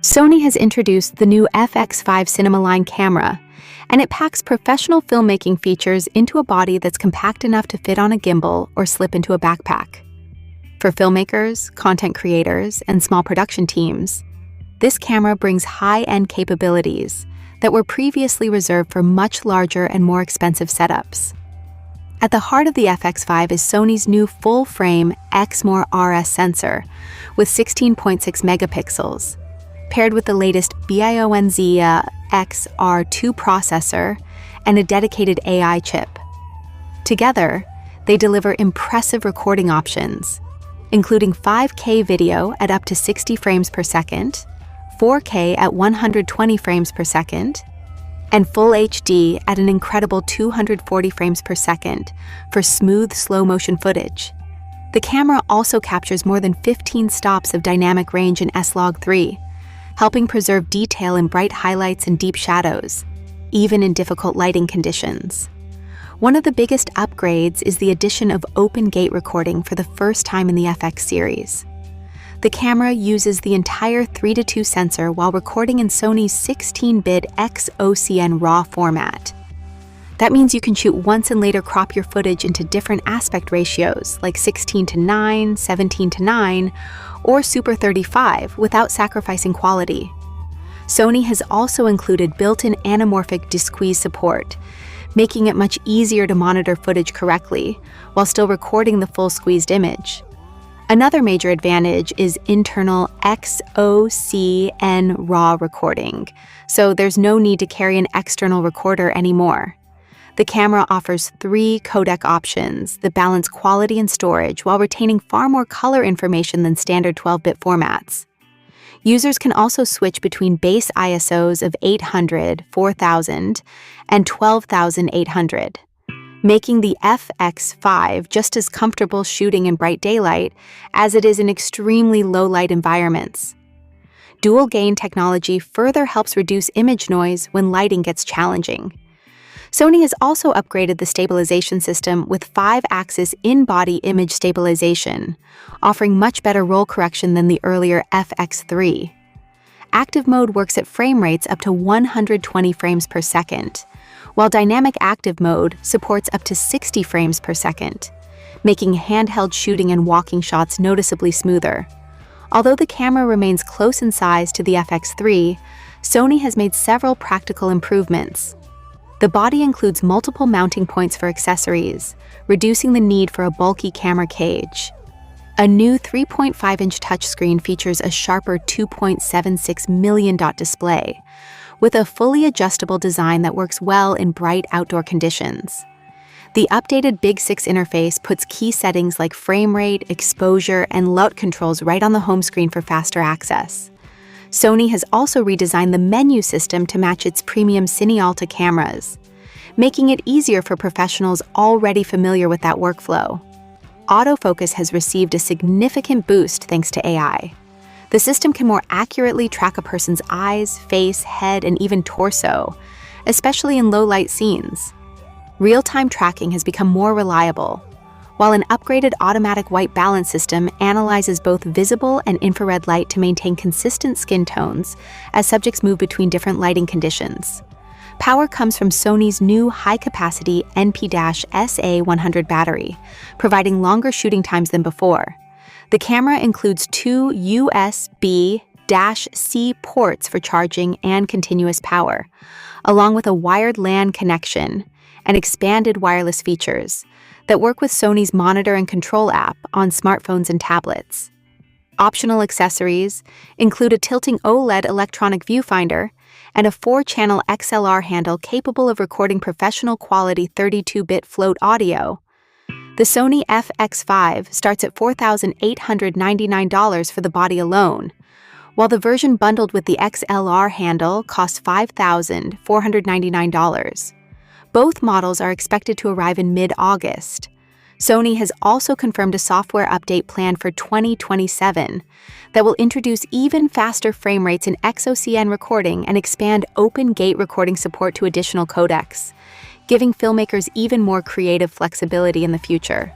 Sony has introduced the new FX5 cinema line camera, and it packs professional filmmaking features into a body that's compact enough to fit on a gimbal or slip into a backpack. For filmmakers, content creators, and small production teams, this camera brings high-end capabilities that were previously reserved for much larger and more expensive setups. At the heart of the FX5 is Sony's new full-frame Exmor RS sensor with 16.6 megapixels, paired with the latest BIONZ XR2 processor and a dedicated AI chip. Together, they deliver impressive recording options, including 5K video at up to 60 frames per second, 4K at 120 frames per second, and Full HD at an incredible 240 frames per second for smooth slow-motion footage. The camera also captures more than 15 stops of dynamic range in S-Log3, helping preserve detail in bright highlights and deep shadows, even in difficult lighting conditions. One of the biggest upgrades is the addition of open gate recording for the first time in the FX series. The camera uses the entire 3:2 sensor while recording in Sony's 16-bit X-OCN RAW format. That means you can shoot once and later crop your footage into different aspect ratios like 16:9, 17:9, or Super 35 without sacrificing quality. Sony has also included built-in anamorphic desqueeze support, making it much easier to monitor footage correctly while still recording the full squeezed image. Another major advantage is internal X-OCN RAW recording, so there's no need to carry an external recorder anymore. The camera offers 3 codec options that balance quality and storage while retaining far more color information than standard 12-bit formats. Users can also switch between base ISOs of 800, 4000, and 12800. Making the FX5 just as comfortable shooting in bright daylight as it is in extremely low-light environments. Dual-gain technology further helps reduce image noise when lighting gets challenging. Sony has also upgraded the stabilization system with 5-axis in-body image stabilization, offering much better roll correction than the earlier FX3. Active mode works at frame rates up to 120 frames per second, while dynamic active mode supports up to 60 frames per second, making handheld shooting and walking shots noticeably smoother. Although the camera remains close in size to the FX3, Sony has made several practical improvements. The body includes multiple mounting points for accessories, reducing the need for a bulky camera cage. A new 3.5-inch touchscreen features a sharper 2.76 million dot display, with a fully adjustable design that works well in bright outdoor conditions. The updated Big 6 interface puts key settings like frame rate, exposure, and LUT controls right on the home screen for faster access. Sony has also redesigned the menu system to match its premium Cinealta cameras, making it easier for professionals already familiar with that workflow. Autofocus has received a significant boost thanks to AI. The system can more accurately track a person's eyes, face, head, and even torso, especially in low-light scenes. Real-time tracking has become more reliable, while an upgraded automatic white balance system analyzes both visible and infrared light to maintain consistent skin tones as subjects move between different lighting conditions. Power comes from Sony's new high-capacity NP-SA100 battery, providing longer shooting times than before. The camera includes 2 USB-C ports for charging and continuous power, along with a wired LAN connection and expanded wireless features that work with Sony's Monitor and Control app on smartphones and tablets. Optional accessories include a tilting OLED electronic viewfinder and a 4-channel XLR handle capable of recording professional-quality 32-bit float audio. The Sony FX5 starts at $4,899 for the body alone, while the version bundled with the XLR handle costs $5,499. Both models are expected to arrive in mid-August. Sony has also confirmed a software update planned for 2027 that will introduce even faster frame rates in X-OCN recording and expand open gate recording support to additional codecs, giving filmmakers even more creative flexibility in the future.